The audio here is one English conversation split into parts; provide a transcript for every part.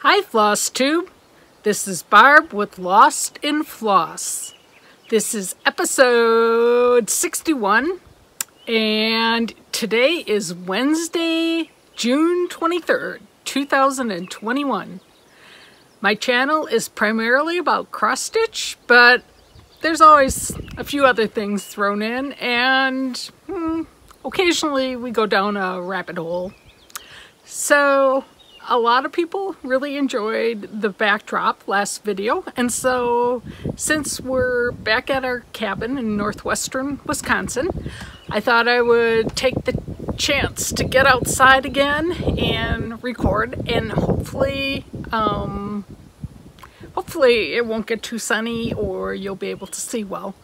Hi FlossTube, this is Barb with Lost in Floss. This is episode 61 and today is Wednesday, June 23rd, 2021. My channel is primarily about cross stitch, but there's always a few other things thrown in and occasionally we go down a rabbit hole. So a lot of people really enjoyed the backdrop last video, and so since we're back at our cabin in northwestern Wisconsin, I thought I would take the chance to get outside again and record, and hopefully it won't get too sunny or you'll be able to see well.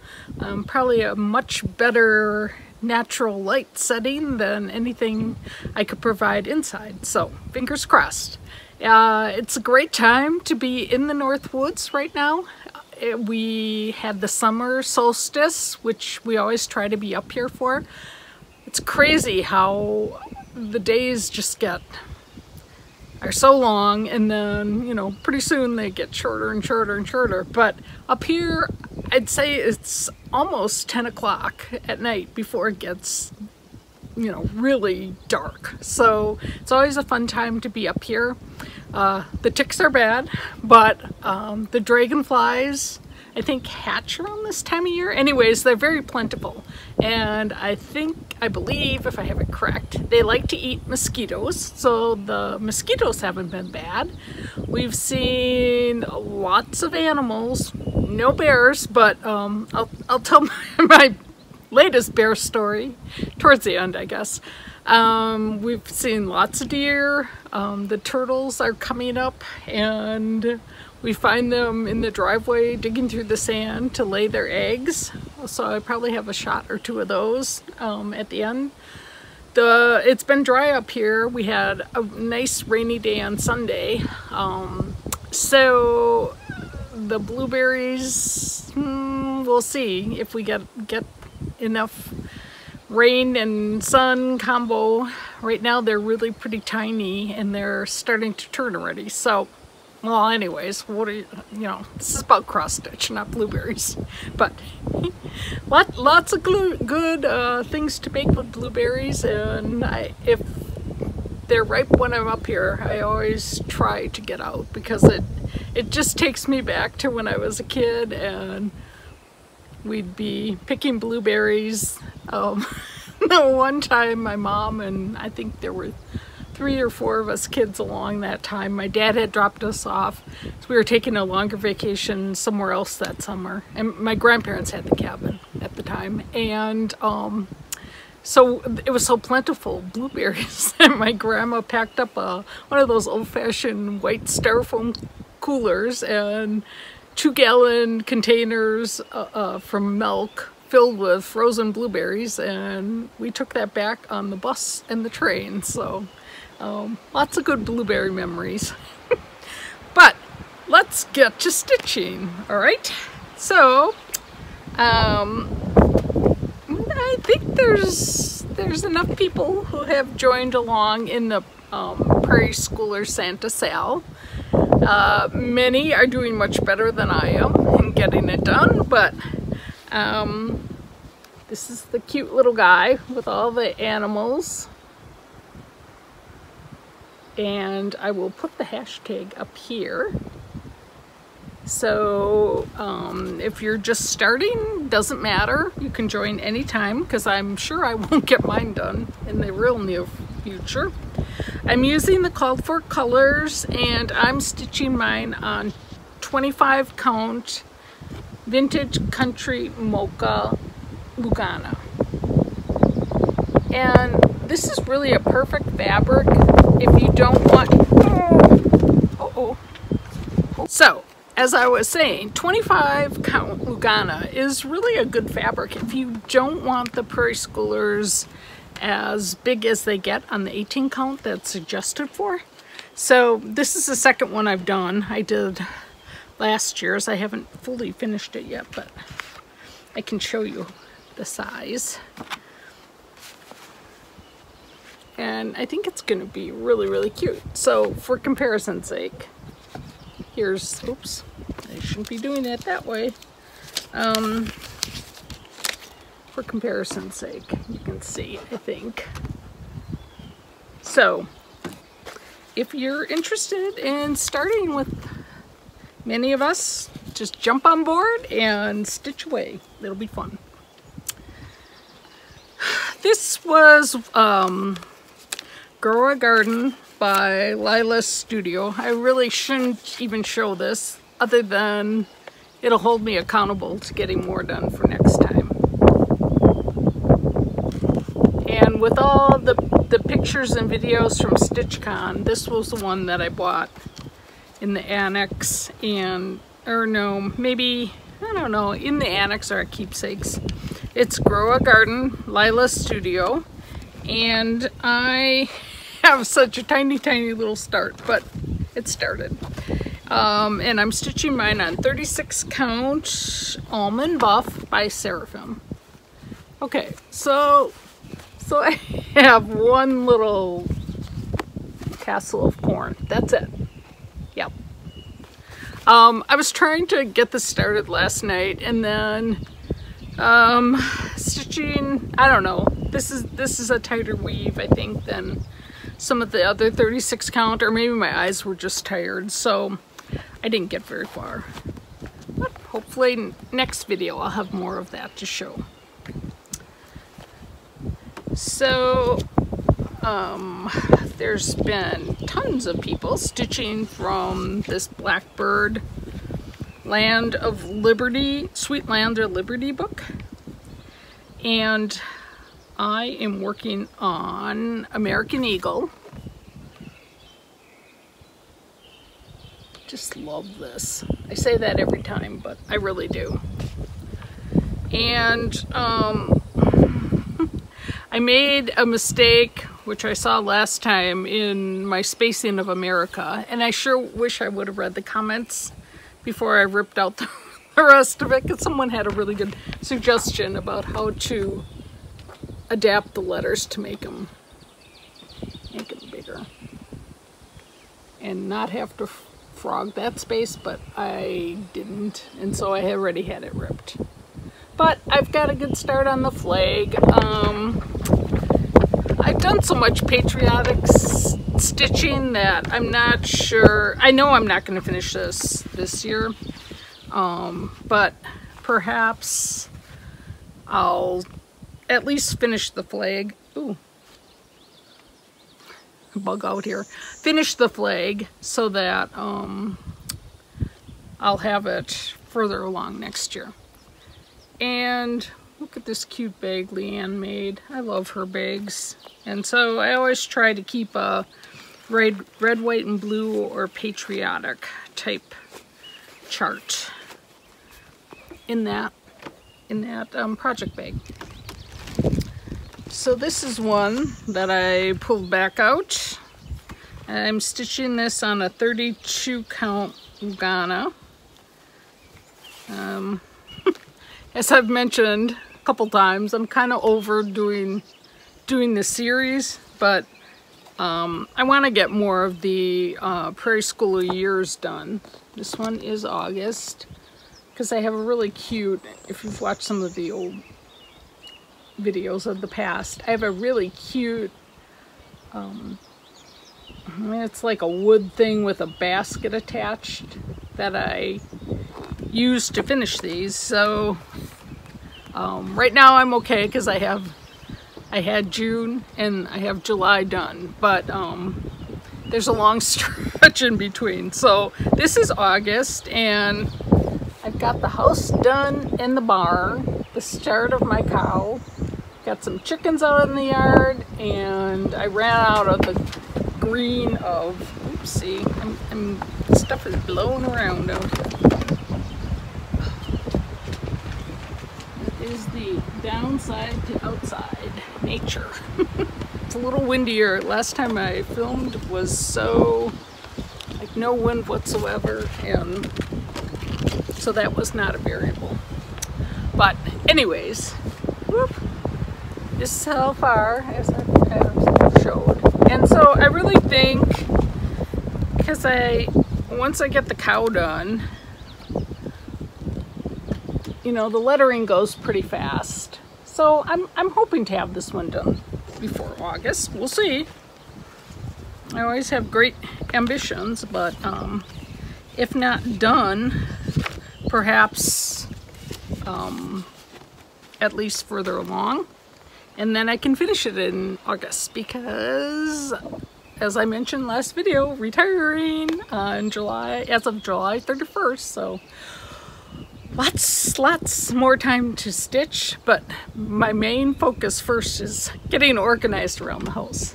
Probably a much better natural light setting than anything I could provide inside, so fingers crossed. It's a great time to be in the North Woods right now. We had the summer solstice, which we always try to be up here for. It's crazy how the days just are so long, and then, you know, pretty soon they get shorter and shorter and shorter. But up here, I'd say it's almost 10 o'clock at night before it gets, you know, really dark. So it's always a fun time to be up here. The ticks are bad, but the dragonflies, I think, hatch around this time of year. Anyways, they're very plentiful, and I believe, if I have it correct, they like to eat mosquitoes, so the mosquitoes haven't been bad. We've seen lots of animals, no bears, but I'll tell my latest bear story towards the end, I guess. We've seen lots of deer. The turtles are coming up, and we find them in the driveway digging through the sand to lay their eggs. So I probably have a shot or two of those at the end. It's been dry up here. We had a nice rainy day on Sunday. So the blueberries, we'll see if we get enough rain and sun combo. Right now they're really pretty tiny and they're starting to turn already. So, well, anyways, this is about cross stitch, not blueberries. But lots of good things to make with blueberries, and if they're ripe when I'm up here, I always try to get out because it just takes me back to when I was a kid and we'd be picking blueberries. One time my mom, and I think there were 3 or 4 of us kids along that time, my dad had dropped us off, so we were taking a longer vacation somewhere else that summer, and my grandparents had the cabin at the time, and so it was so plentiful, blueberries, and my grandma packed up one of those old-fashioned white styrofoam coolers and 2-gallon containers from milk filled with frozen blueberries, and we took that back on the bus and the train. So lots of good blueberry memories. But let's get to stitching. All right, so I think there's enough people who have joined along in the Prairie Schooler Santa SAL. Many are doing much better than I am in getting it done, but this is the cute little guy with all the animals, and I will put the hashtag up here. So if you're just starting, doesn't matter, you can join anytime because I'm sure I won't get mine done in the real near future. I'm using the called for colors, and I'm stitching mine on 25 count Vintage Country Mocha Lugana. And this is really a perfect fabric if you don't want... So, as I was saying, 25 count Lugana is really a good fabric if you don't want the Prairie Schoolers as big as they get on the 18 count that's suggested for. So this is the second one I've done. I did last year's. I haven't fully finished it yet, but I can show you the size. And I think it's going to be really, really cute. So for comparison's sake, here's, oops, I shouldn't be doing it that way. For comparison's sake, you can see, I think. So, if you're interested in starting with many of us, just jump on board and stitch away. It'll be fun. This was Grow a Garden by Lila's Studio. I really shouldn't even show this, other than it'll hold me accountable to getting more done for next time. And with all the pictures and videos from StitchCon, this was the one that I bought in the annex, and, or no, maybe, I don't know, in the annex or at keepsakes. It's Grow a Garden, Lila's Studio, and I have such a tiny little start, but it started. And I'm stitching mine on 36 count almond buff by Seraphim. Okay, so I have one little tassel of corn. That's it. Yep. I was trying to get this started last night, and then stitching, I don't know, this is a tighter weave, I think, than some of the other 36 count, or maybe my eyes were just tired, so I didn't get very far. But hopefully next video I'll have more of that to show. So there's been tons of people stitching from this Blackbird Land of Liberty, Sweet Land of Liberty book, and I am working on American Eagle. Just love this. I say that every time, but I really do. And I made a mistake, which I saw last time, in my spacing of America, and I sure wish I would have read the comments before I ripped out the rest of it, because someone had a really good suggestion about how to adapt the letters to make them bigger and not have to frog that space, but I didn't, and so I already had it ripped. But I've got a good start on the flag. I've done so much patriotic stitching that I'm not sure. I know I'm not going to finish this year, but perhaps I'll at least finish the flag. Ooh, bug out here. Finish the flag so that I'll have it further along next year. And look at this cute bag Leanne made. I love her bags. And so I always try to keep a red, white, and blue or patriotic type chart in that project bag. So this is one that I pulled back out. I'm stitching this on a 32 count Vonna. As I've mentioned a couple times, I'm kind of overdoing this series, but I want to get more of the Prairie School of Years done. This one is August, because I have a really cute, if you've watched some of the old videos of the past, I have a really cute, it's like a wood thing with a basket attached that I used to finish these. So right now I'm okay, because I had June and I have July done, but there's a long stretch in between. So this is August, and I've got the house done in the barn, the start of my cow, got some chickens out in the yard, and I ran out of the green of, oopsie, stuff is blowing around out here. That is the downside to outside nature. It's a little windier. Last time I filmed was so, like, no wind whatsoever, and so that was not a variable. But anyways, whoop, this is how far, as I showed. And so I really think, because I once I get the cow done, you know, the lettering goes pretty fast. So I'm hoping to have this one done before August. We'll see. I always have great ambitions, but if not done, perhaps at least further along. And then I can finish it in August because, as I mentioned last video, retiring on as of July 31st. So lots more time to stitch, but my main focus first is getting organized around the house.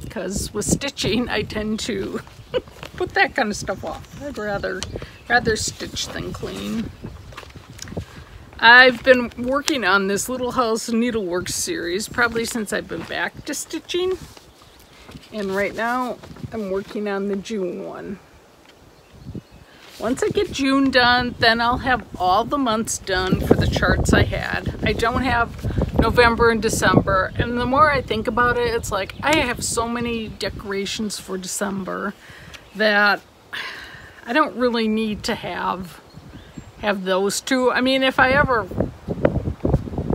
Because with stitching, I tend to put that kind of stuff off. I'd rather stitch than clean. I've been working on this Little House Needleworks series probably since I've been back to stitching. And right now, I'm working on the June one. Once I get June done, then I'll have all the months done for the charts I had. I don't have November and December, and the more I think about it, it's like I have so many decorations for December that I don't really need to have those two. I mean, if I ever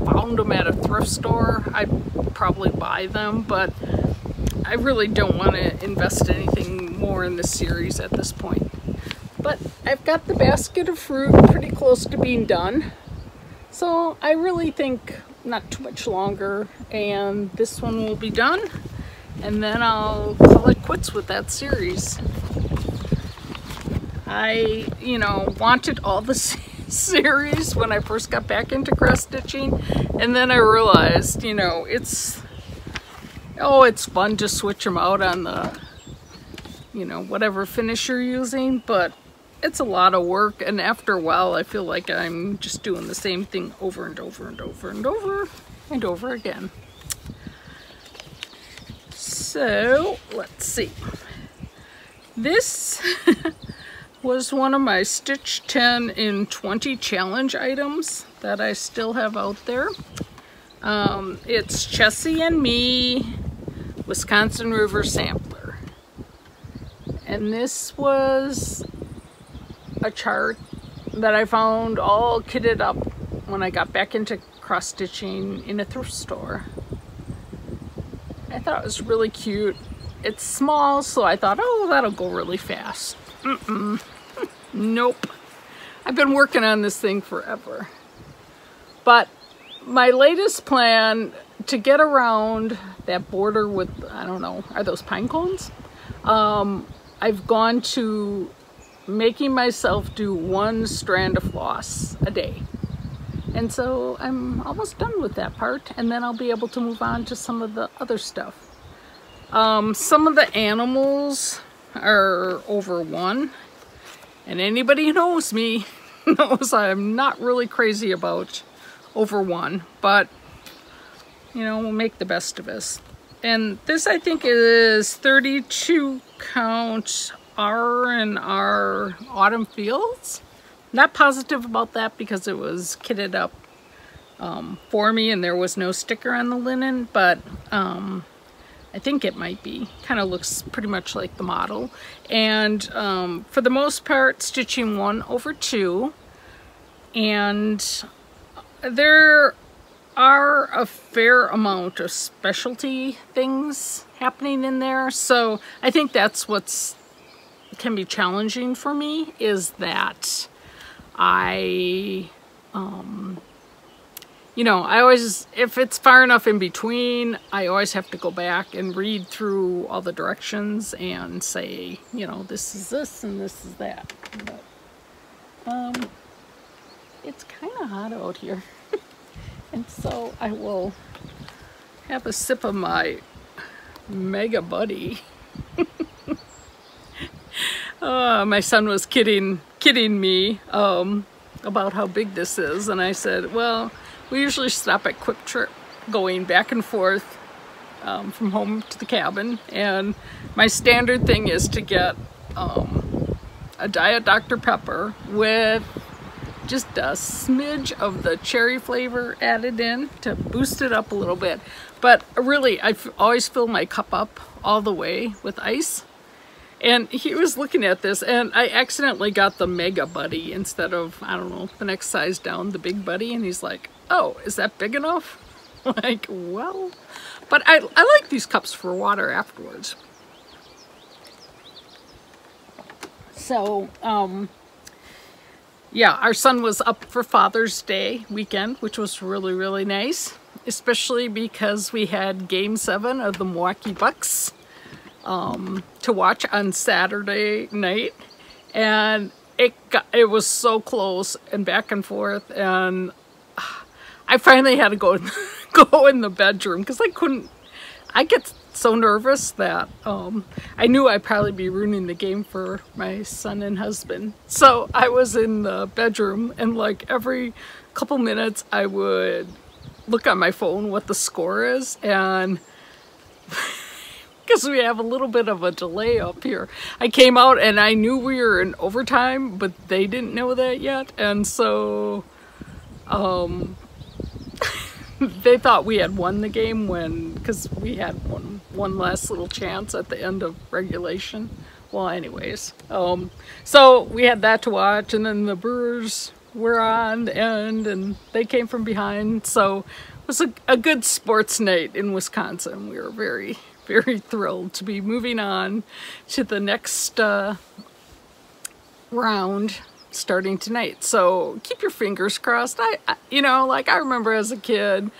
found them at a thrift store, I'd probably buy them, but I really don't want to invest anything more in this series at this point. But I've got the basket of fruit pretty close to being done. So I really think not too much longer and this one will be done. And then I'll call it quits with that series. I, you know, wanted all the series when I first got back into cross stitching. And then I realized, you know, it's fun to switch them out on the, you know, whatever finish you're using, but it's a lot of work, and after a while I feel like I'm just doing the same thing over and over and over and over and over again. So let's see. This was one of my Stitch 10 in 20 challenge items that I still have out there. It's Chessie and Me Wisconsin River Sampler. And this was a chart that I found all kitted up when I got back into cross stitching in a thrift store. I thought it was really cute. It's small, so I thought, oh, that'll go really fast. Nope. I've been working on this thing forever. But my latest plan to get around that border with, I don't know, are those pine cones? I've gone to making myself do 1 strand of floss a day. And so I'm almost done with that part, and then I'll be able to move on to some of the other stuff. Some of the animals are over 1, and anybody who knows me knows I'm not really crazy about over 1, but you know, we'll make the best of it. And this I think is 32 count R&R Autumn Fields. Not positive about that because it was kitted up for me and there was no sticker on the linen, but I think it might be. Kind of looks pretty much like the model. And for the most part, stitching 1/2. And there are a fair amount of specialty things happening in there. So I think that's what's can be challenging for me, is that I, you know, I always, if it's far enough in between, I always have to go back and read through all the directions and say, you know, this is this and this is that. But it's kind of hot out here. And so I will have a sip of my Mega Buddy. My son was kidding me about how big this is, and I said, well, we usually stop at Quick Trip going back and forth from home to the cabin, and my standard thing is to get a Diet Dr. Pepper with just a smidge of the cherry flavor added in to boost it up a little bit. But really, I always fill my cup up all the way with ice. And he was looking at this, and I accidentally got the Mega Buddy instead of, I don't know, the next size down, the Big Buddy. And he's like, oh, is that big enough? Like, well, but I like these cups for water afterwards. So, yeah, our son was up for Father's Day weekend, which was really, really nice, especially because we had Game 7 of the Milwaukee Bucks to watch on Saturday night, and it was so close and back and forth, and I finally had to go in the bedroom because I get so nervous that I knew I'd probably be ruining the game for my son and husband. So I was in the bedroom, and like every couple minutes I would look on my phone what the score is, and because we have a little bit of a delay up here, I came out and I knew we were in overtime, but they didn't know that yet, and so they thought we had won the game because we had one last little chance at the end of regulation. Well, anyways, so we had that to watch, and then the Brewers were on the end, and they came from behind. So it was a good sports night in Wisconsin. We were very, very thrilled to be moving on to the next round starting tonight. So keep your fingers crossed. You know, like I remember as a kid,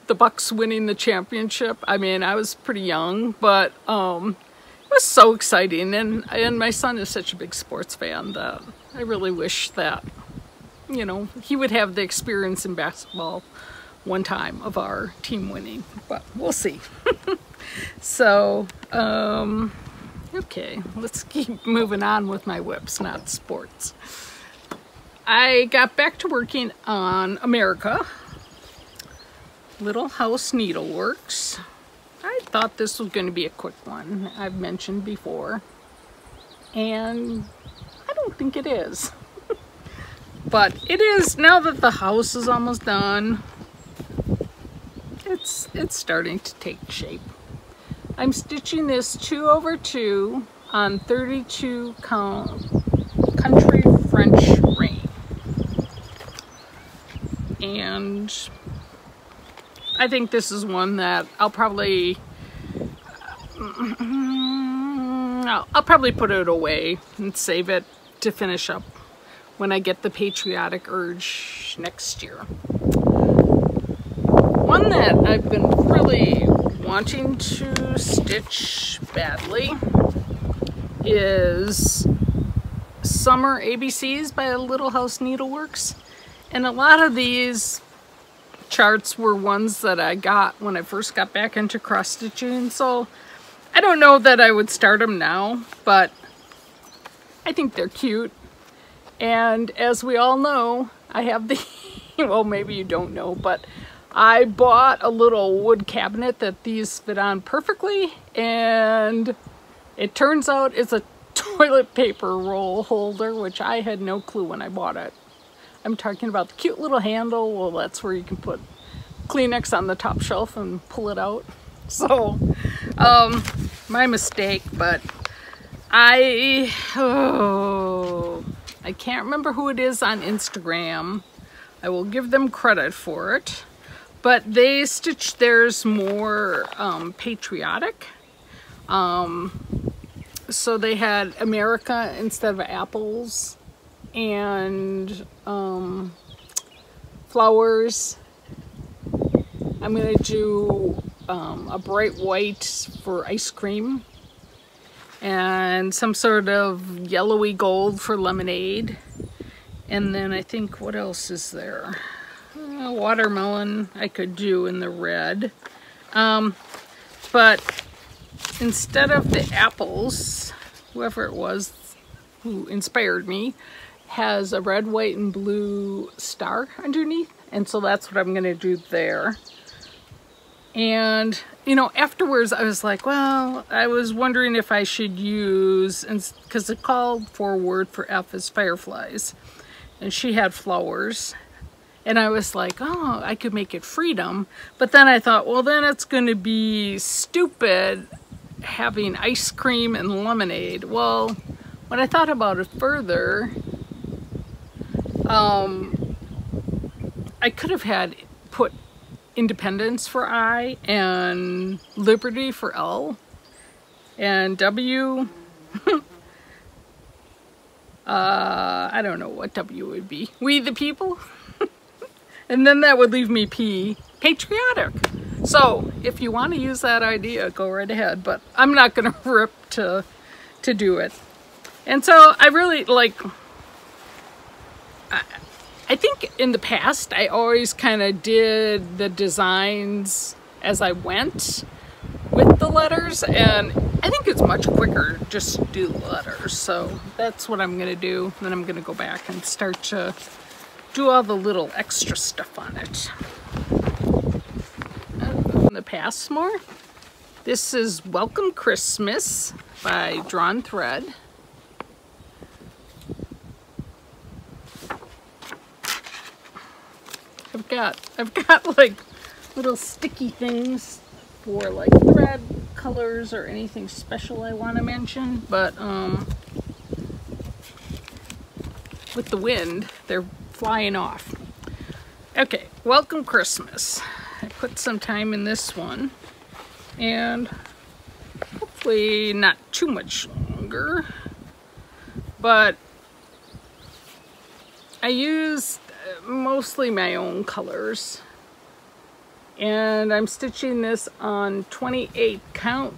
the Bucks winning the championship. I mean, I was pretty young, but it was so exciting. And my son is such a big sports fan that I really wish that, you know, he would have the experience in basketball one time of our team winning, but we'll see. So, okay, let's keep moving on with my whips, not sports. I got back to working on America, Little House Needleworks. I thought this was going to be a quick one, I've mentioned before, and I don't think it is. But it is, now that the house is almost done, it's starting to take shape. I'm stitching this 2/2 on 32 count country French rain. And I think this is one that I'll probably put it away and save it to finish up when I get the patriotic urge next year. One that I've been really wanting to stitch badly is Summer ABCs by Little House Needleworks. And a lot of these charts were ones that I got when I first got back into cross stitching, so I don't know that I would start them now, but I think they're cute. And as we all know, I have the, well, maybe you don't know, but I bought a little wood cabinet that these fit on perfectly, and it turns out it's a toilet paper roll holder, which I had no clue when I bought it. I'm talking about the cute little handle. Well, that's where you can put Kleenex on the top shelf and pull it out. So, my mistake, but I can't remember who it is on Instagram. I will give them credit for it. But they stitched theirs more patriotic. So they had America instead of apples, and flowers. I'm going to do a bright white for ice cream, and some sort of yellowy gold for lemonade. And then I think, what else is there? Watermelon I could do in the red. But instead of the apples, whoever it was who inspired me has a red, white, and blue star underneath, and so that's what I'm going to do there. And, you know, afterwards I was like, well, I was wondering if I should use, because it called for word for F is fireflies, and she had flowers. And I was like, oh, I could make it freedom. But then I thought, well, then it's going to be stupid having ice cream and lemonade. Well, when I thought about it further, I could have put Independence for I and Liberty for L and W. I don't know what W would be. We the people? And then that would leave me P, patriotic. So if you want to use that idea, go right ahead, but I'm not going to rip to do it. And so I really like, I think in the past I always kind of did the designs as I went with the letters, and I think it's much quicker just to do the letters. So that's what I'm going to do. Then I'm going to go back and start to do all the little extra stuff on it. In the past more. This is Welcome Christmas by Drawn Thread. I've got like little sticky things for like thread colors or anything special I want to mention, but with the wind they're flying off. Okay, Welcome Christmas. I put some time in this one, and hopefully not too much longer, but I used mostly my own colors, and I'm stitching this on 28 count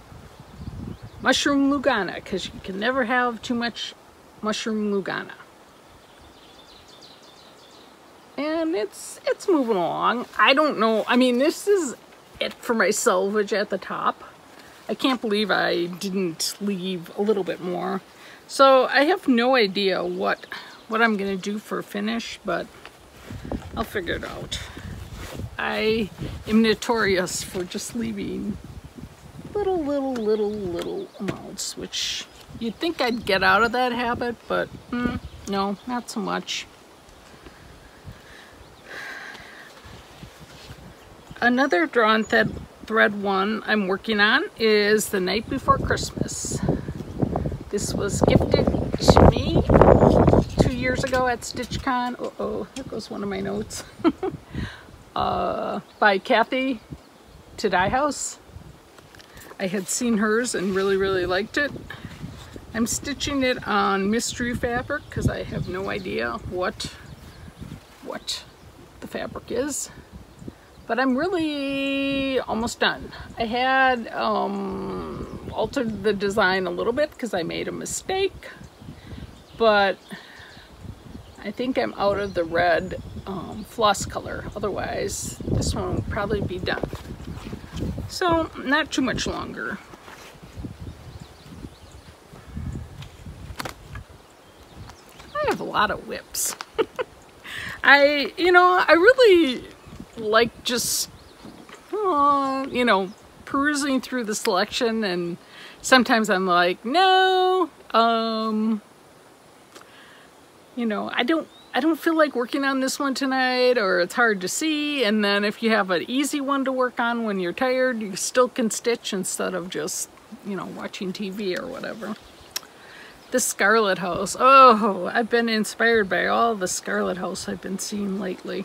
mushroom Lugana, because you can never have too much mushroom Lugana. And it's moving along. I don't know, I mean, this is it for my selvage at the top. I can't believe I didn't leave a little bit more. So I have no idea what I'm gonna do for finish, but I'll figure it out. I am notorious for just leaving little amounts, which you'd think I'd get out of that habit, but no, not so much. Another Drawn Thread one I'm working on is The Night Before Christmas. This was gifted to me 2 years ago at StitchCon. Uh-oh, there goes one of my notes. By Kathy to Dye House. I had seen hers and really liked it. I'm stitching it on mystery fabric because I have no idea what the fabric is. But I'm really almost done. I had altered the design a little bit because I made a mistake, but I think I'm out of the red floss color. Otherwise, this one will probably be done. So, not too much longer. I have a lot of whips. I really like just, perusing through the selection, and sometimes I'm like, no, I don't feel like working on this one tonight, or it's hard to see. And then if you have an easy one to work on when you're tired, you still can stitch instead of just, watching TV or whatever. The Scarlet House. Oh, I've been inspired by all the Scarlet House I've been seeing lately.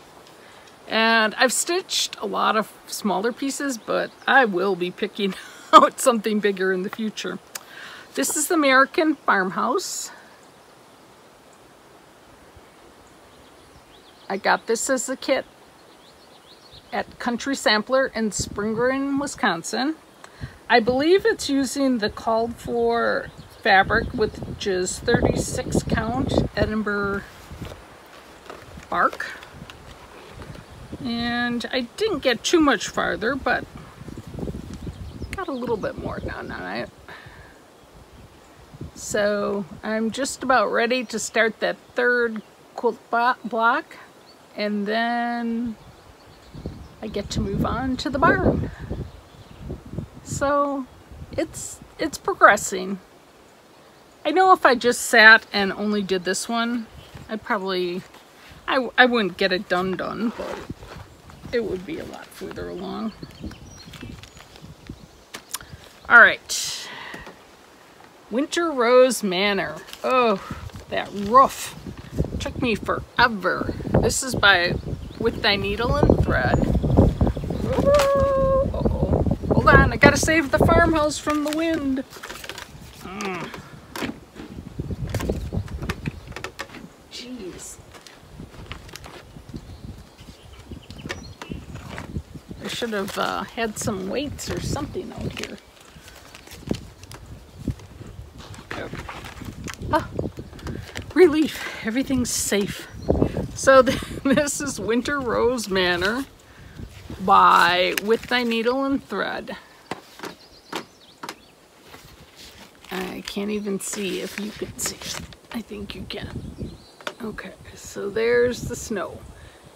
And I've stitched a lot of smaller pieces, but I will be picking out something bigger in the future. This is the American Farmhouse. I got this as a kit at Country Sampler in Spring Green, Wisconsin. I believe it's using the called for fabric, which is 36 count Edinburgh bark. And I didn't get too much farther, but got a little bit more done on it. So I'm just about ready to start that third quilt block, and then I get to move on to the barn. So it's progressing. I know if I just sat and only did this one, I wouldn't get it done, but it would be a lot further along. All right, Winter Rose Manor. Oh, that roof took me forever. This is by With Thy Needle and Thread. Uh-oh. Hold on, I gotta save the farmhouse from the wind. Jeez. I should have had some weights or something out here. Ah, relief, everything's safe. So this is Winter Rose Manor by With Thy Needle and Thread. I can't even see if you can see. I think you can. Okay, so there's the snow.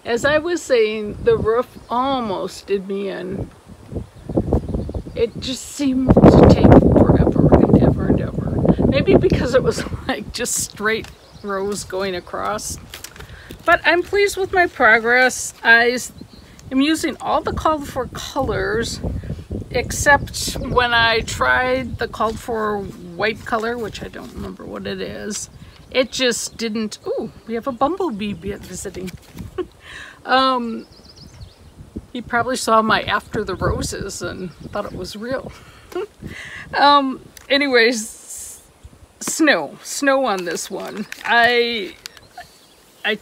As I was saying, the roof almost did me in. It just seemed to take forever and ever and ever. Maybe because it was like just straight rows going across. But I'm pleased with my progress. I am using all the called for colors, except when I tried the called for white color, which I don't remember what it is. It just didn't. Ooh, we have a bumblebee visiting. He probably saw my After the Roses and thought it was real. Anyways, snow on this one. I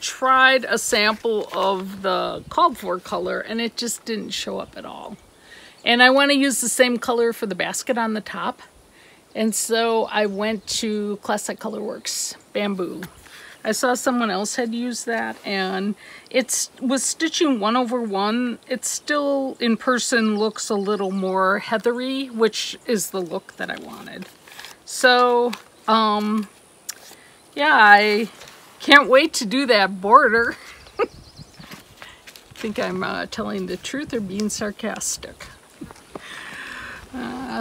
tried a sample of the called for color and it just didn't show up at all. And I want to use the same color for the basket on the top. And so I went to Classic Colorworks Bamboo. I saw someone else had used that, and it was stitching 1/1. It still in person looks a little more heathery, which is the look that I wanted. So yeah, I can't wait to do that border. I think I'm telling the truth or being sarcastic.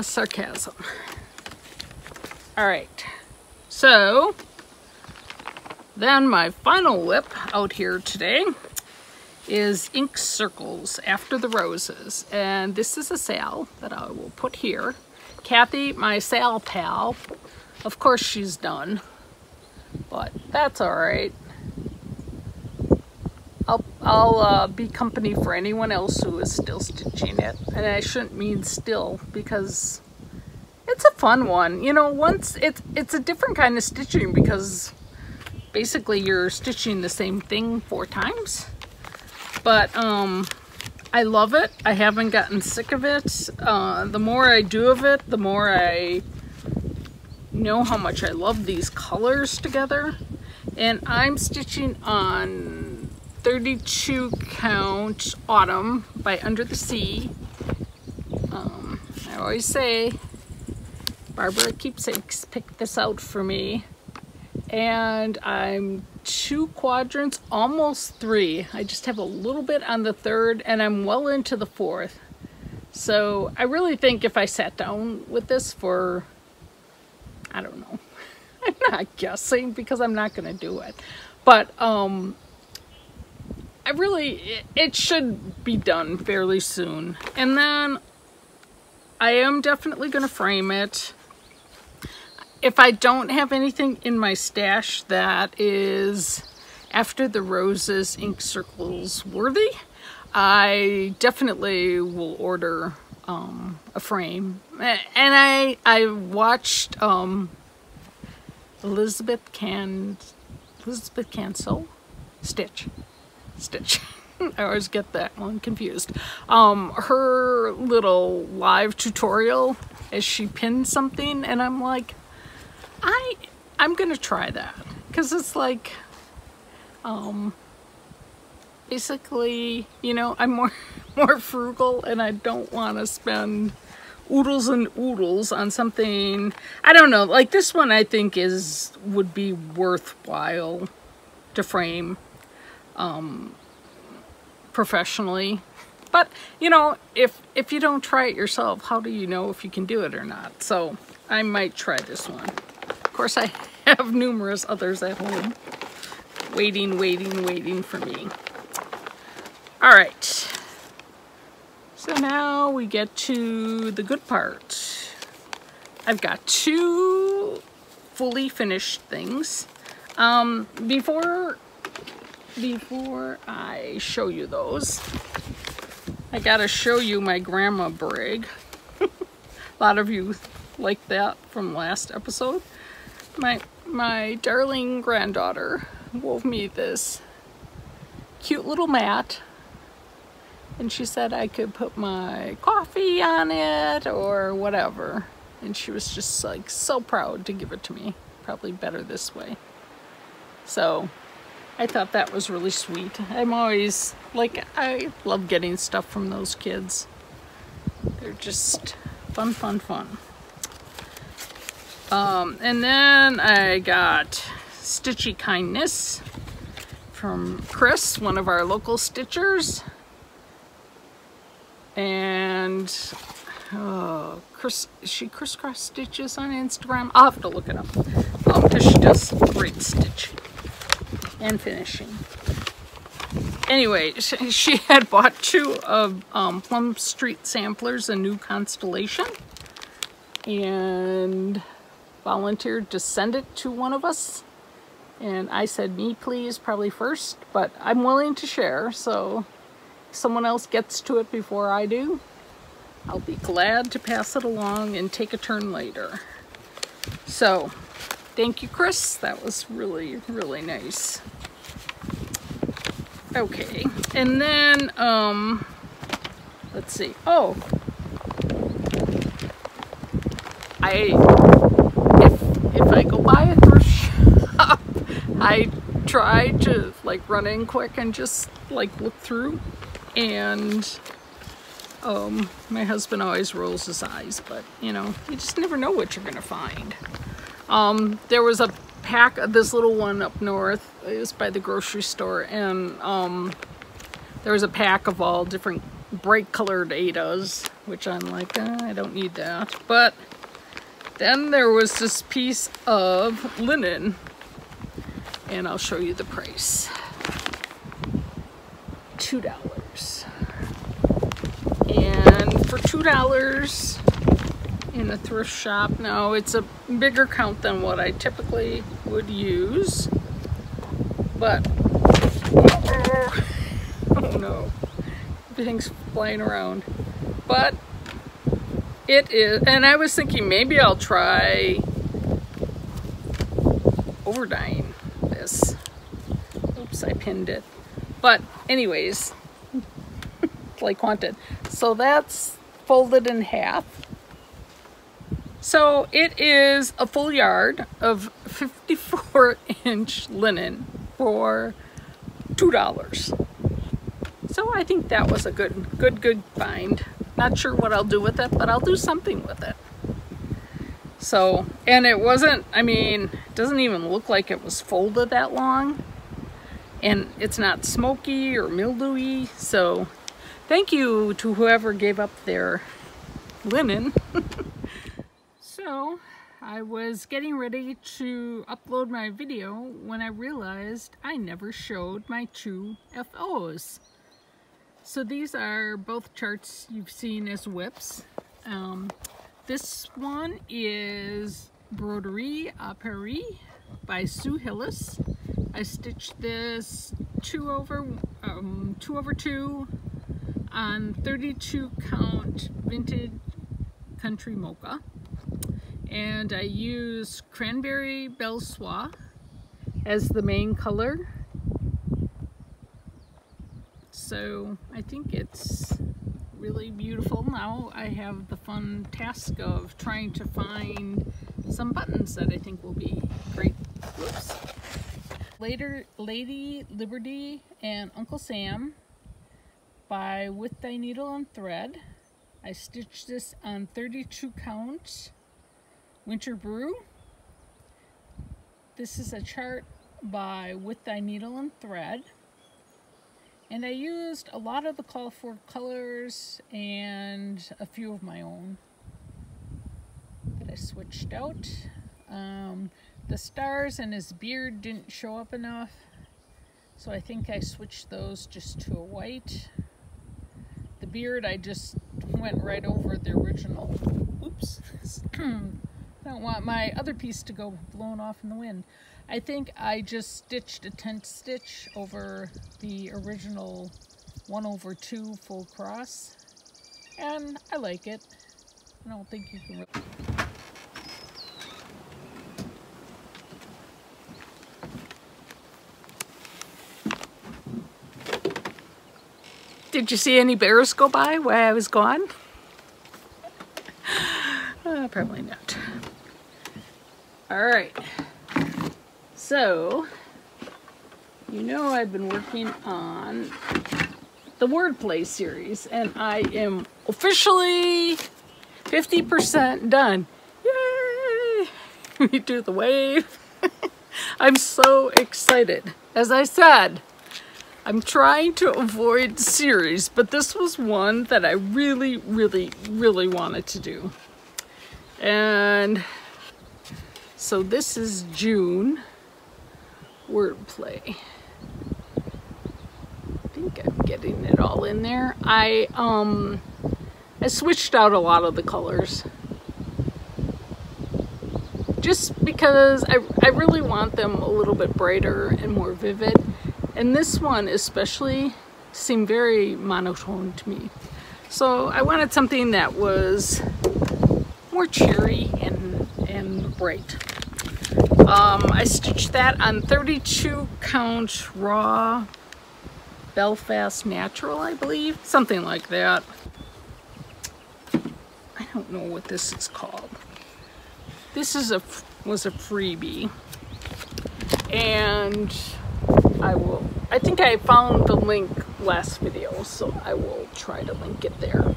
Sarcasm. All right, so then my final lip out here today is Ink Circles After the Roses, and this is a SAL that I will put here. Kathy, my SAL pal, of course she's done, but that's all right. I'll be company for anyone else who is still stitching it, and I shouldn't mean still because it's a fun one. You know, once it's a different kind of stitching because basically you're stitching the same thing 4 times. But I love it. I haven't gotten sick of it. The more I do of it, the more I know how much I love these colors together. And I'm stitching on 32 count Autumn by Under the Sea. I always say, Barbara Keepsakes picked this out for me. And I'm 2 quadrants, almost 3. I just have a little bit on the 3rd, and I'm well into the 4th. So I really think if I sat down with this for, I don't know, I'm not guessing because I'm not going to do it. But it should be done fairly soon. And then I am definitely going to frame it. If I don't have anything in my stash that is After the Roses Ink Circles worthy, I definitely will order a frame. And I watched Elizabeth Cancel Stitch. I always get that one confused. Her little live tutorial as she pinned something, and I'm like, I'm gonna try that because it's like basically, you know, I'm more frugal and I don't want to spend oodles and oodles on something. I don't know, like this one I think would be worthwhile to frame professionally. But you know, if you don't try it yourself, how do you know if you can do it or not? So I might try this one. Of course, I have numerous others at home waiting for me. All right, so now we get to the good part. I've got 2 fully finished things. Before I show you those, I gotta show you my grandma brig. A lot of you liked that from last episode. My darling granddaughter wove me this cute little mat, and she said I could put my coffee on it or whatever, and she was just like so proud to give it to me. Probably better this way. So I thought that was really sweet. I'm always like, I love getting stuff from those kids. They're just fun, fun, fun. And then I got Stitchy Kindness from Chris, one of our local stitchers. And she crisscross stitches on Instagram. I'll have to look it up because she does great stitching and finishing. Anyway, she had bought 2 of Plum Street Samplers, a new constellation, and volunteered to send it to one of us. And I said, me please, probably first, but I'm willing to share, so if someone else gets to it before I do, I'll be glad to pass it along and take a turn later. So thank you, Chris. That was really, really nice. Okay, and then let's see. Oh, if I go by a thrift shop, I try to like run in quick and just like look through, and my husband always rolls his eyes, but you know, you just never know what you're gonna find. There was a pack of this little one up north. It was by the grocery store, and there was a pack of all different bright colored Adas, which I'm like, I don't need that. But then there was this piece of linen, and I'll show you the price. $2. And for $2 in a thrift shop, now it's a bigger count than what I typically would use, but oh no, everything's flying around. But it is, and I was thinking maybe I'll try over dyeing this. Oops, I pinned it. But anyways, like wanted. So that's folded in half. So it is a full yard of 54-inch linen for $2. So I think that was a good find. Not sure what I'll do with it, but I'll do something with it. So, and it wasn't, I mean, it doesn't even look like it was folded that long. And it's not smoky or mildewy. So thank you to whoever gave up their linen. So I was getting ready to upload my video when I realized I never showed my 2 FOs. So these are both charts you've seen as whips. This one is Broderie à Prairie by Sue Hillis. I stitched this 2 over 2 on 32 count vintage country mocha. And I use Cranberry Belle Soie as the main color. So I think it's really beautiful. Now I have the fun task of trying to find some buttons that I think will be great. Whoops. Later, Lady Liberty and Uncle Sam by With Thy Needle and Thread. I stitched this on 32 count Winter Brew. This is a chart by With Thy Needle and Thread. And I used a lot of the call for colors and a few of my own that I switched out. The stars and his beard didn't show up enough, so I think I switched those just to a white. The beard, I just went right over the original, oops, I don't want my other piece to go blown off in the wind. I think I just stitched a tent stitch over the original 1/2 full cross, and I like it. I don't think you can really... Did you see any bears go by while I was gone? Probably not. All right. So, you know I've been working on the wordplay series, and I am officially 50% done. Yay! We do the wave. I'm so excited. As I said, I'm trying to avoid series, but this was one that I really, really, really wanted to do. And so this is June wordplay. I think I'm getting it all in there. I switched out a lot of the colors just because I really want them a little bit brighter and more vivid. And this one especially seemed very monotone to me. So I wanted something that was more cheery and bright. I stitched that on 32 count raw Belfast natural, I believe, something like that. I don't know what this is called. This is was a freebie, and I think I found the link last video, so I will try to link it there.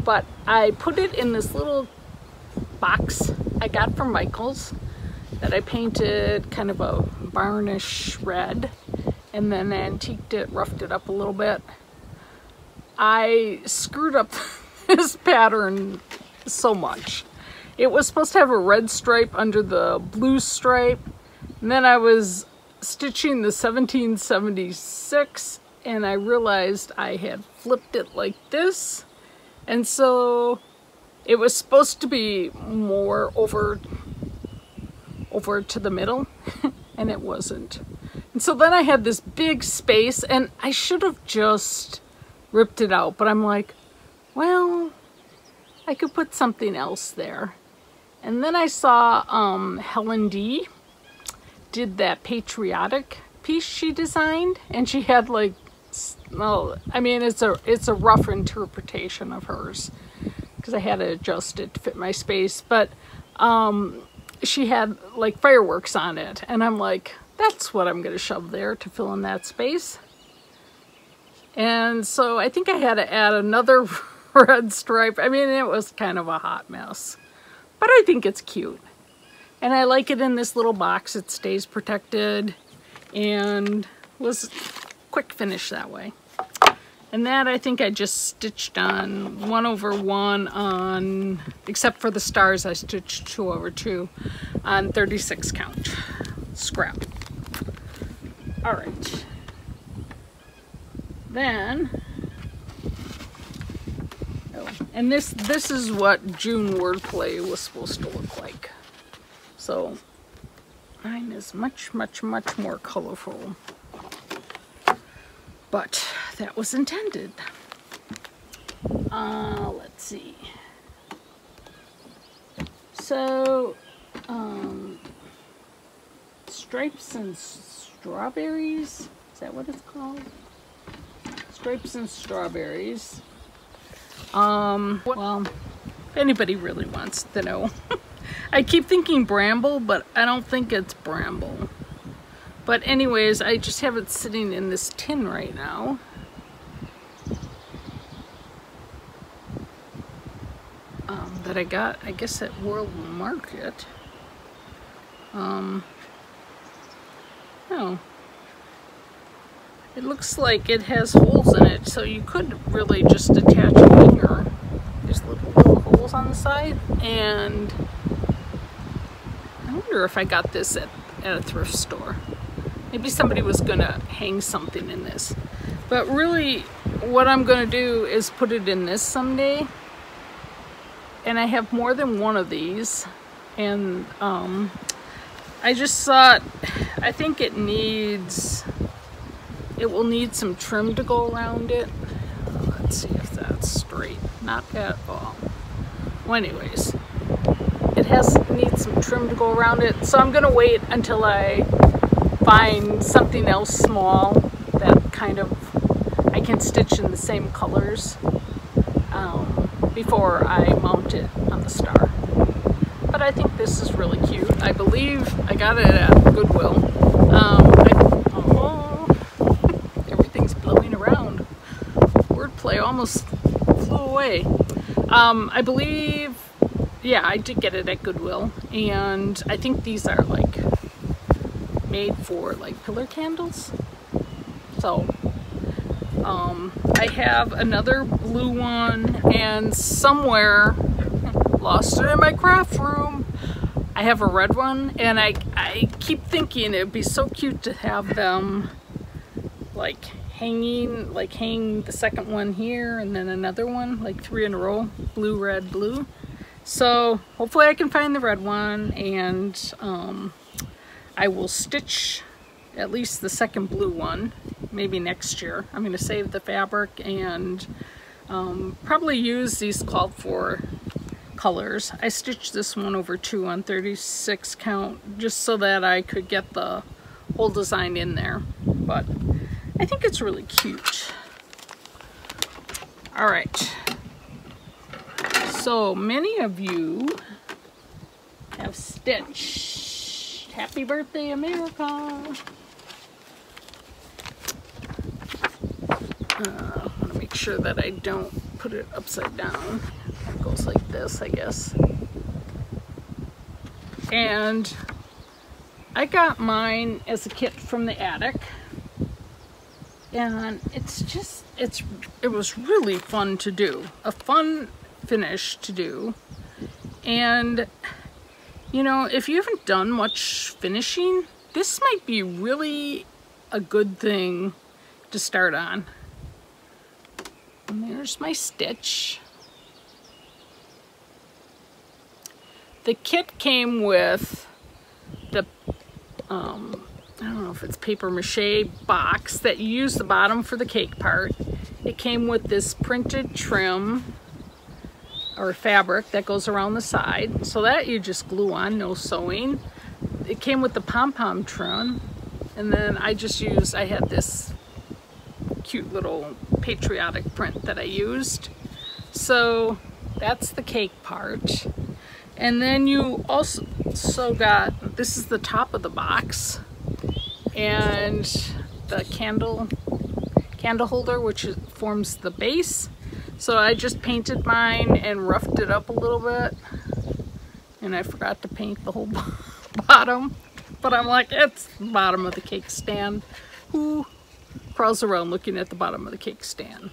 But I put it in this little box I got from Michael's that I painted kind of a varnish red and then antiqued it, roughed it up a little bit. I screwed up this pattern so much. It was supposed to have a red stripe under the blue stripe, and then I was stitching the 1776 and I realized I had flipped it like this, and so it was supposed to be more over to the middle and it wasn't. And so then I had this big space, and I should have just ripped it out, but I'm like, well, I could put something else there. And then I saw Helen D did that patriotic piece she designed, and she had like, well, I mean, it's a rough interpretation of hers because I had to adjust it to fit my space, but she had like fireworks on it, and I'm like, that's what I'm gonna shove there to fill in that space. And so I think I had to add another red stripe. I mean, it was kind of a hot mess, but I think it's cute. And I like it in this little box. It stays protected and was quick finish that way. And that I think I just stitched on 1/1 on, except for the stars, I stitched 2/2 on 36 count scrap. All right. Then, oh, and this is what June wordplay was supposed to look like. So mine is much, much, much more colorful, but that was intended. Let's see. So, stripes and strawberries, is that what it's called? Stripes and strawberries. Well, if anybody really wants to know. I keep thinking bramble, but I don't think it's bramble. But anyways, I just have it sitting in this tin right now. That I got, I guess, at World Market. Oh. It looks like it has holes in it, so you could really just attach a hanger. There's little holes on the side, and I wonder if I got this at a thrift store. Maybe somebody was gonna hang something in this. But really, what I'm gonna do is put it in this someday. and I have more than one of these, and I just thought, I think it will need some trim to go around it. Let's see if that's straight. Not at all. Well, anyways, it needs some trim to go around it, so I'm gonna wait until I find something else small that kind of I can stitch in the same colors before I mount it on the star. But I think this is really cute. I believe I got it at Goodwill. Everything's blowing around. Wordplay almost flew away. I believe, yeah, I did get it at Goodwill, and I think these are like made for like pillar candles. So I have another blue one, and somewhere, lost it in my craft room, I have a red one, and I keep thinking it'd be so cute to have them like hanging, like hang the second one here and then another one, like 3 in a row, blue, red, blue. So hopefully I can find the red one, and I will stitch at least the second blue one maybe next year. I'm going to save the fabric and probably use these called for colors. I stitched this one over 2 on 36 count just so that I could get the whole design in there, but I think it's really cute. All right, so many of you have stitched Happy Birthday America. I want to make sure that I don't put it upside down. It goes like this, I guess. And I got mine as a kit from the attic, and it was really fun to do, a fun finish to do. And you know, if you haven't done much finishing, this might be really a good thing to start on. And there's my stitch. The kit came with the, I don't know if it's paper mache box that you use the bottom for the cake part. It came with this printed trim or fabric that goes around the side, so that you just glue on, no sewing. It came with the pom-pom trim, and then I had this cute little patriotic print that I used. So that's the cake part. And then you also got, this is the top of the box, and the candle holder, which forms the base. So I just painted mine and roughed it up a little bit, and I forgot to paint the whole bottom, but I'm like, it's the bottom of the cake stand. Who crawls around looking at the bottom of the cake stand?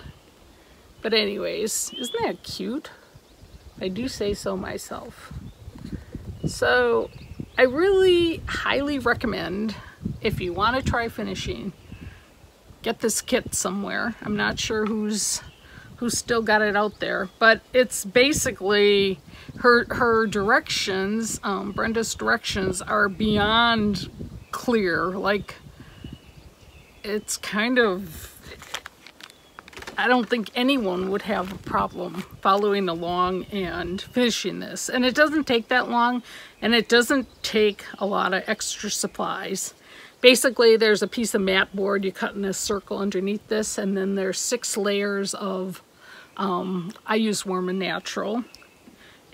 But anyways, isn't that cute? I do say so myself. So I really highly recommend, if you want to try finishing, get this kit somewhere. I'm not sure who's still got it out there, but it's basically her directions, Brenda's directions are beyond clear. Like, it's kind of, I don't think anyone would have a problem following along and finishing this. And it doesn't take that long, and it doesn't take a lot of extra supplies. Basically, there's a piece of mat board you cut in a circle underneath this, and then there's 6 layers of, I use Warm and Natural.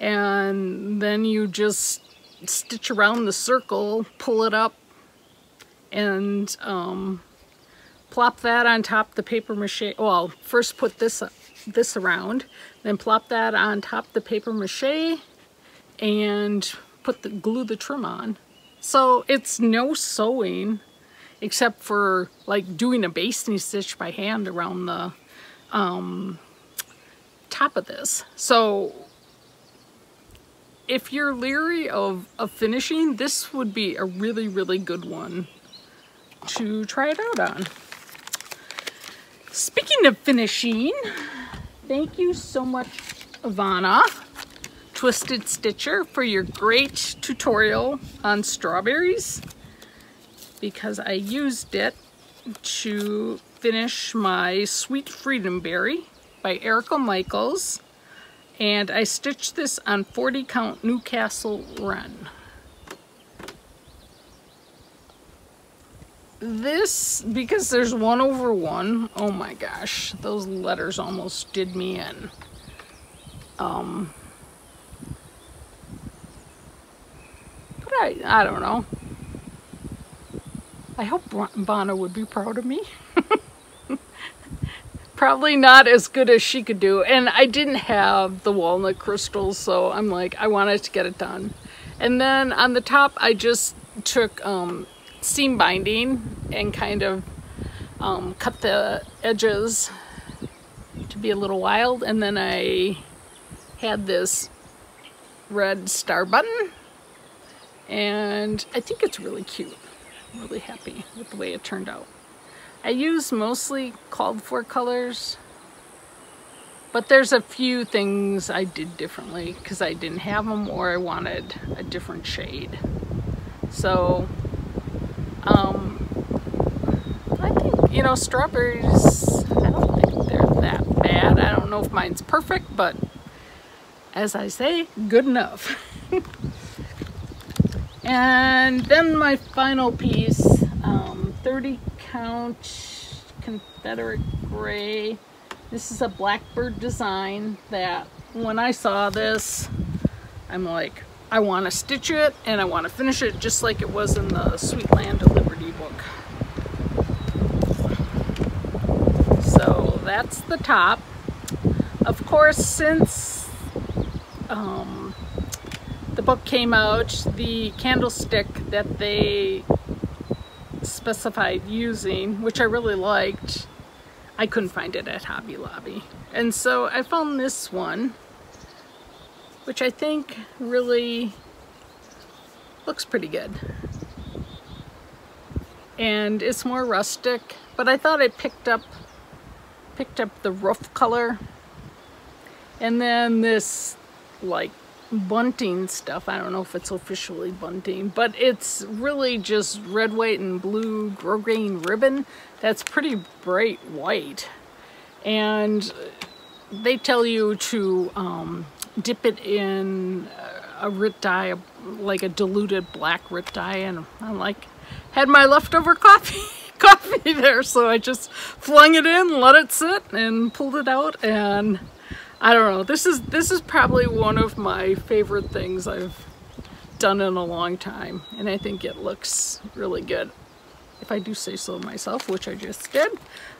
And then you just stitch around the circle, pull it up, and plop that on top the paper mache. Well, first put this around, then plop that on top the paper mache, and glue the trim on. So it's no sewing, except for like doing a basting stitch by hand around the top of this. So if you're leery of finishing, this would be a really, really good one to try it out on. Speaking of finishing, thank you so much, Vonna, Twisted Stitcher for your great tutorial on strawberries, because I used it to finish my Sweet Freedom Berry by Erica Michaels, and I stitched this on 40 count Newcastle Wren. This, because there's 1 over 1, oh my gosh, those letters almost did me in. But I don't know. I hope Vonna would be proud of me. Probably not as good as she could do. And I didn't have the walnut crystals, so I'm like, I wanted to get it done. And then on the top, I just took seam binding and kind of cut the edges to be a little wild. And then I had this red star button, and I think it's really cute. I'm really happy with the way it turned out. I use mostly called for colors, but there's a few things I did differently because I didn't have them or I wanted a different shade. So I think, you know, strawberries, I don't think they're that bad. I don't know if mine's perfect, but as I say, good enough. And then my final piece, 30 count Confederate Gray. This is a Blackbird design that when I saw this, I'm like, I want to stitch it and I want to finish it just like it was in the Sweet Land of Liberty book. So that's the top. Of course, since the book came out, the candlestick that they specified using, which I really liked, I couldn't find it at Hobby Lobby. And so I found this one, which I think really looks pretty good. And it's more rustic, but I thought I picked up the roof color. And then this like bunting stuff, I don't know if it's officially bunting, but it's really just red, white, and blue grosgrain ribbon that's pretty bright white. And they tell you to dip it in a RIT dye, like a diluted black RIT dye, and I'm like, had my leftover coffee there, so I just flung it in, let it sit, and pulled it out, and I don't know, this is probably one of my favorite things I've done in a long time, and I think it looks really good, if I do say so myself, which I just did,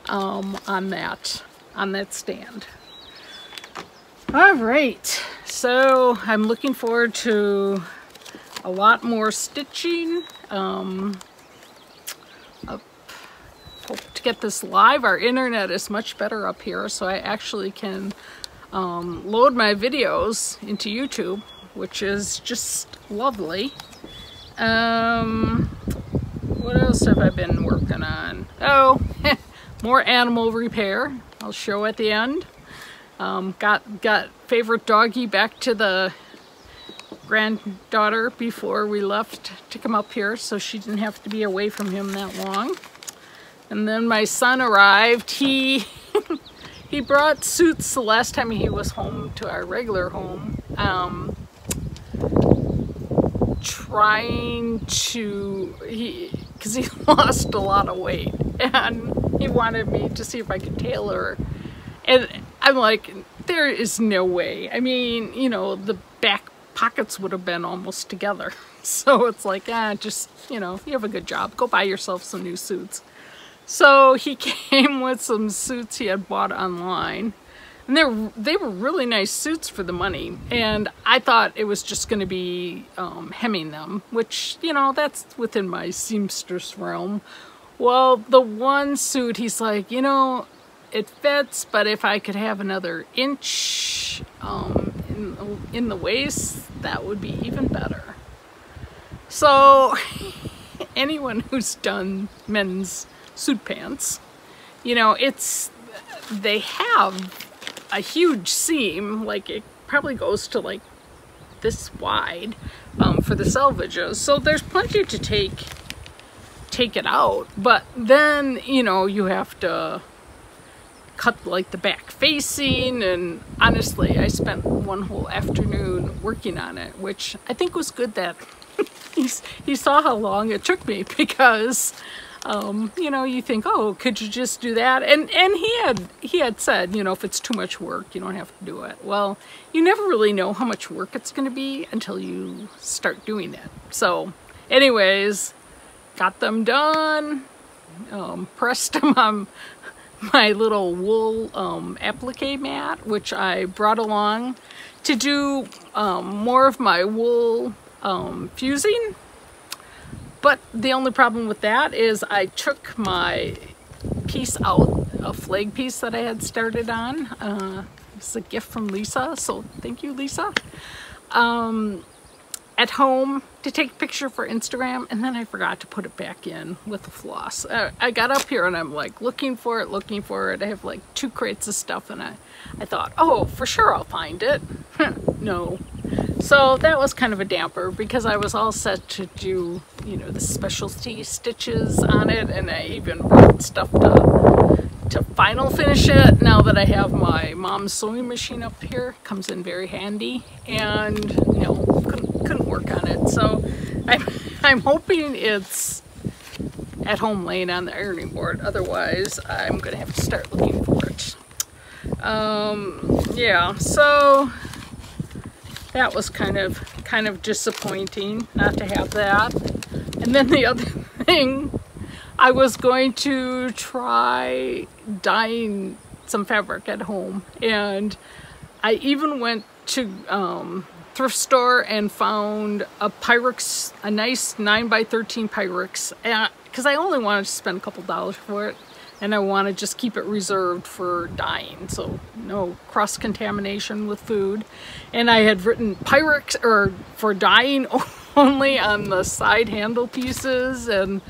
on that stand. All right, so I'm looking forward to a lot more stitching. Hope to get this live. Our internet is much better up here, so I actually can load my videos into YouTube, which is just lovely. What else have I been working on? Oh, more animal repair. I'll show at the end. Got favorite doggy back to the granddaughter before we left to come up here, so she didn't have to be away from him that long. And then my son arrived. He brought suits the last time he was home to our regular home, trying to, because he lost a lot of weight, and he wanted me to see if I could tailor. And I'm like, there is no way. I mean, you know, the back pockets would have been almost together. So it's like, just, you know, you have a good job. Go buy yourself some new suits. So he came with some suits he had bought online. And they were really nice suits for the money. And I thought it was just going to be hemming them, which, you know, that's within my seamstress realm. Well, the one suit, he's like, you know, it fits, but if I could have another inch in the waist, that would be even better. So anyone who's done men's suit pants, you know, they have a huge seam, like it probably goes to like this wide for the selvages, so there's plenty to take it out. But then, you know, you have to cut like the back facing, and honestly I spent one whole afternoon working on it, which I think was good that he saw how long it took me, because you know, you think, oh, could you just do that? And he had said, you know, if it's too much work, you don't have to do it. Well, you never really know how much work it's going to be until you start doing it. So anyways, got them done, pressed them on my little wool applique mat, which I brought along to do more of my wool fusing. But the only problem with that is I took my piece out, a flag piece that I had started on. It's a gift from Lisa, so thank you, Lisa. At home to take a picture for Instagram, and then I forgot to put it back in with the floss. I got up here and I'm like looking for it. I have like 2 crates of stuff, and I thought, oh, for sure I'll find it. No. So that was kind of a damper, because I was all set to do, you know, the specialty stitches on it, and I even brought stuff to final finish it. Now that I have my mom's sewing machine up here, comes in very handy, and you know, couldn't work on it. So I'm hoping it's at home laying on the ironing board. Otherwise, I'm gonna have to start looking for it. Yeah, so that was kind of disappointing not to have that. And then the other thing, I was going to try dyeing some fabric at home, and I even went to thrift store and found a Pyrex, a nice 9x13 Pyrex, because I only wanted to spend a couple dollars for it, and I want to just keep it reserved for dyeing, so no cross-contamination with food. And I had written Pyrex, or for dyeing only, on the side handle pieces, and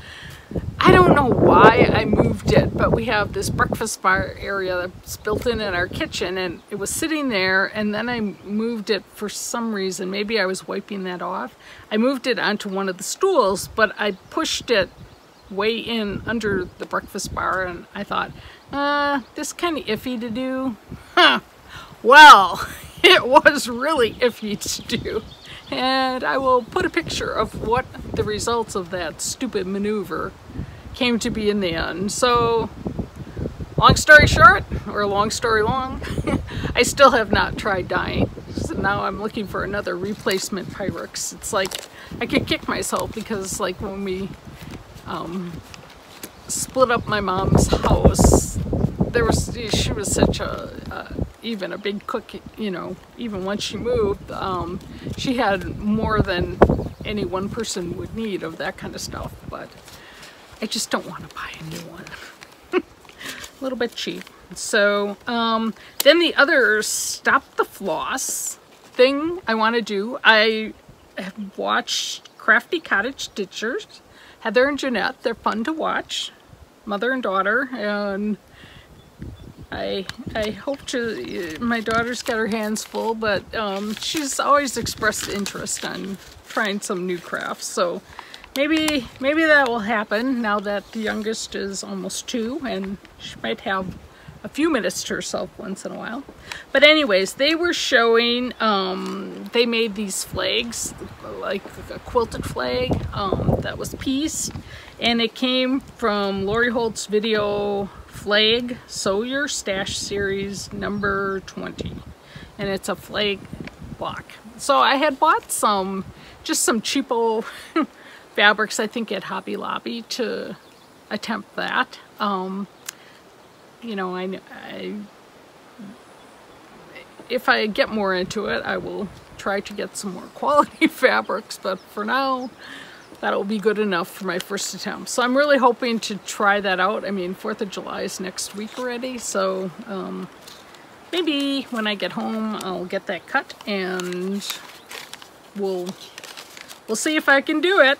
I don't know why I moved it, but we have this breakfast bar area that's built in our kitchen, and it was sitting there, and then I moved it for some reason. Maybe I was wiping that off. I moved it onto one of the stools, but I pushed it way in under the breakfast bar, and I thought, this is kind of iffy to do. Huh. Well, it was really iffy to do. And I will put a picture of what the results of that stupid maneuver came to be in the end. So, long story short, or long story long, I still have not tried dyeing. So now I'm looking for another replacement Pyrex. It's like, I could kick myself, because like when we split up my mom's house, she was such even a big cook, you know, even once she moved, she had more than any one person would need of that kind of stuff, but I just don't want to buy a new one. A little bit cheap. So then the other stop the floss thing I want to do, I have watched Crafty Cottage Stitchers, Heather and Janette. They're fun to watch, mother and daughter, and I hope to, my daughter's got her hands full, but she's always expressed interest on trying some new crafts, so maybe that will happen now that the youngest is almost 2, and she might have a few minutes to herself once in a while. But anyways, they were showing, they made these flags, like a quilted flag that was pieced, and it came from Lori Holt's video Flag Sew Your Stash series number 20, and it's a flag block. So I had bought just some cheapo fabrics, I think at Hobby Lobby, to attempt that. You know, if I get more into it, I will try to get some more quality fabrics, but for now, that'll be good enough for my first attempt. So I'm really hoping to try that out. I mean, 4th of July is next week already, so maybe when I get home, I'll get that cut, and we'll see if I can do it.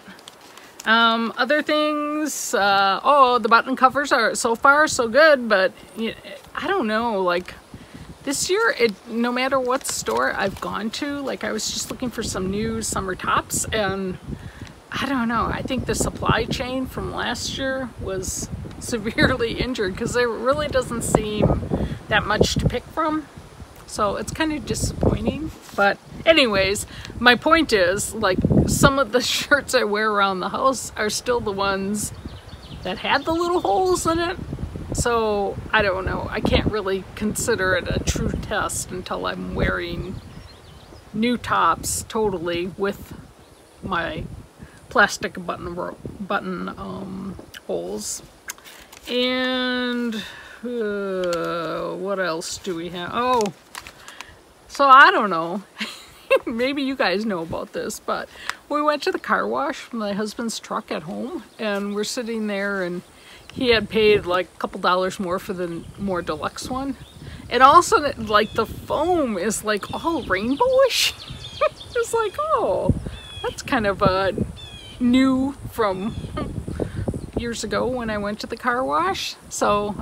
Other things, oh, the button covers are so far so good, but I don't know, like this year, no matter what store I've gone to, like I was just looking for some new summer tops, and I don't know, I think the supply chain from last year was severely injured because there really doesn't seem that much to pick from. So it's kind of disappointing. But anyways, my point is, like, some of the shirts I wear around the house are still the ones that had the little holes in it. So I don't know, I can't really consider it a true test until I'm wearing new tops totally with my plastic button holes. And what else do we have? Oh, so I don't know. Maybe you guys know about this, but we went to the car wash, my husband's truck at home, and we're sitting there, and he had paid like a couple dollars more for the more deluxe one. And also, like, the foam is like all rainbowish. It's like, oh, that's kind of new from years ago when I went to the car wash. So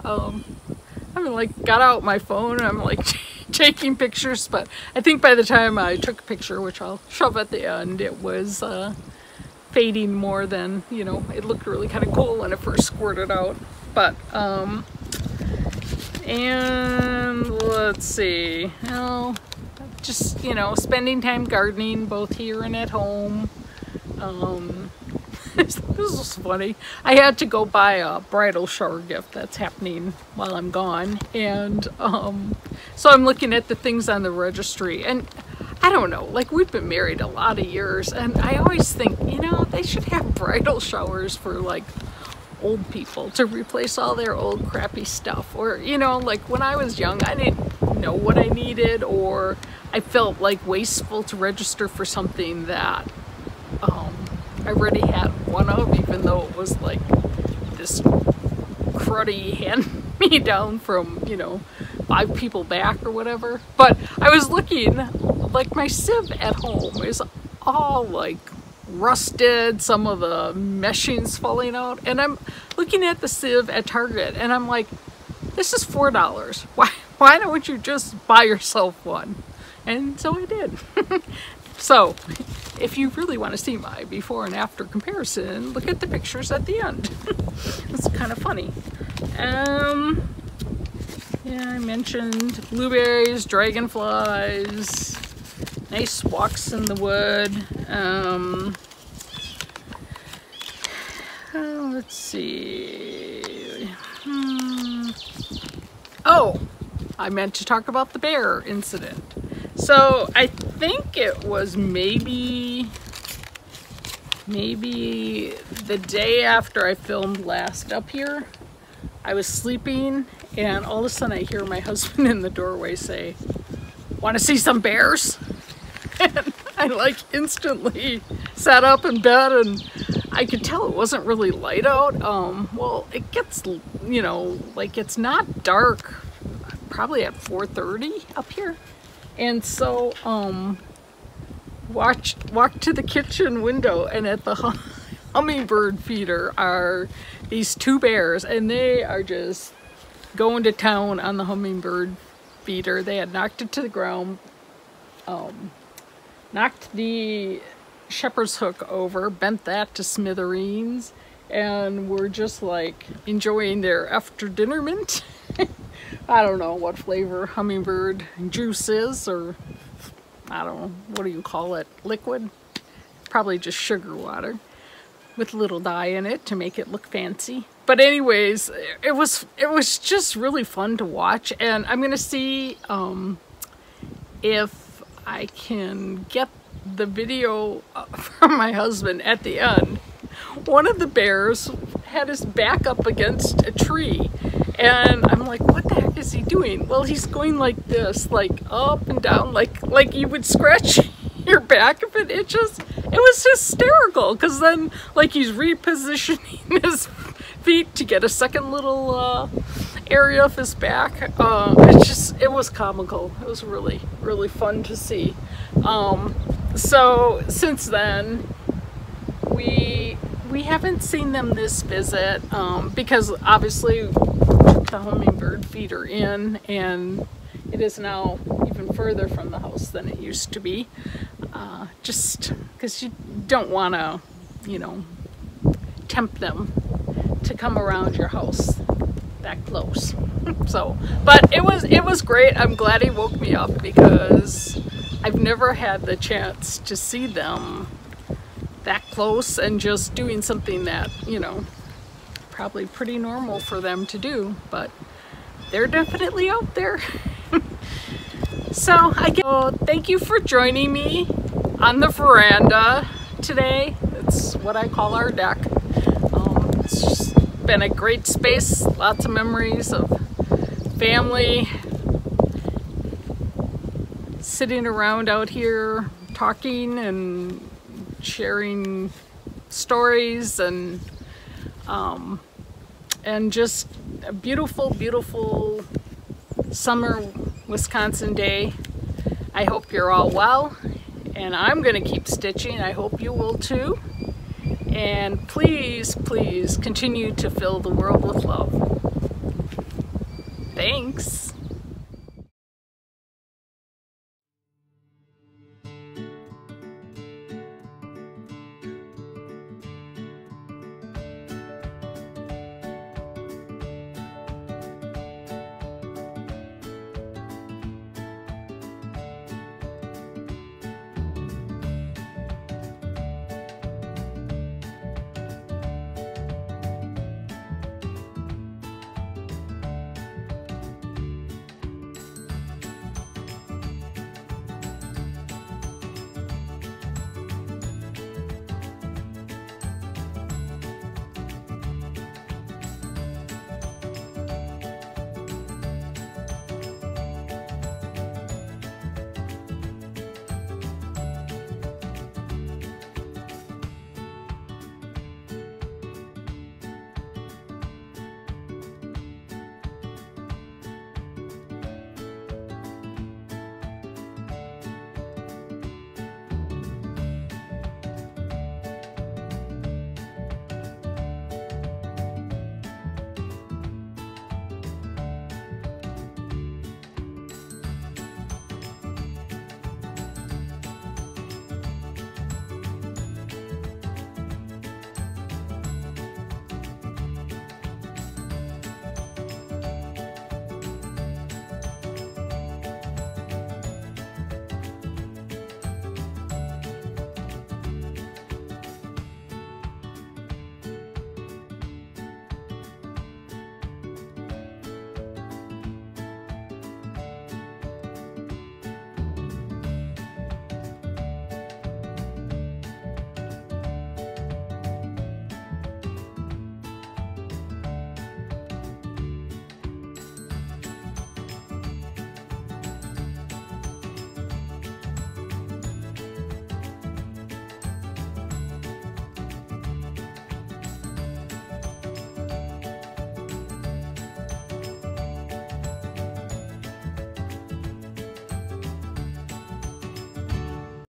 I like got out my phone and I'm like taking pictures, but I think by the time I took a picture, which I'll shove at the end, it was fading more than, you know, it looked really kind of cool when it first squirted out. But and let's see, well, just, you know, spending time gardening both here and at home. This was funny. I had to go buy a bridal shower gift that's happening while I'm gone, and so I'm looking at the things on the registry, and I don't know, like, we've been married a lot of years, and I always think, you know, they should have bridal showers for like old people to replace all their old crappy stuff. Or, you know, like when I was young, I didn't know what I needed, or I felt like wasteful to register for something that I already had one of, even though it was like this cruddy hand-me-down from, you know, 5 people back or whatever. But I was looking, like, my sieve at home is all like rusted, some of the meshing's falling out, and I'm looking at the sieve at Target and I'm like, this is $4. Why don't you just buy yourself one? And so I did. So if you really want to see my before and after comparison, look at the pictures at the end. It's kind of funny. Yeah, I mentioned blueberries, dragonflies, nice walks in the wood. Let's see. Oh, I meant to talk about the bear incident. So I think it was maybe the day after I filmed last up here. I was sleeping and all of a sudden I hear my husband in the doorway say, "Want to see some bears?" And I like instantly sat up in bed, and I could tell it wasn't really light out. Well, it gets, you know, like, it's not dark probably at 4:30 up here. And so walked to the kitchen window, and at the hummingbird feeder are these 2 bears, and they are just going to town on the hummingbird feeder. They had knocked it to the ground, knocked the shepherd's hook over, bent that to smithereens, and were just like enjoying their after dinner mint. I don't know what flavor hummingbird juice is, or I don't know, what do you call it, liquid? Probably just sugar water with a little dye in it to make it look fancy. But anyways, it was just really fun to watch, and I'm gonna see if I can get the video from my husband at the end. One of the bears had his back up against a tree, and I'm like, what the heck is he doing? Well, he's going like this, like up and down, like you would scratch your back if it itches. It was hysterical, because then, like, he's repositioning his feet to get a second little area of his back. It was comical. It was really, really fun to see. So since then, we haven't seen them this visit, because obviously we took the hummingbird feeder in, and it It is now even further from the house than it used to be, just because you don't want to, you know, tempt them to come around your house that close. So, but it was great. I'm glad he woke me up because I've never had the chance to see them that close and just doing something that, you know, probably pretty normal for them to do, but they're definitely out there. So thank you for joining me on the veranda today. It's what I call our deck. It's just been a great space, lots of memories of family sitting around out here talking and sharing stories, and just a beautiful, beautiful summer Wisconsin day. I hope you're all well, and I'm gonna keep stitching. I hope you will too. And please, please continue to fill the world with love. Thanks.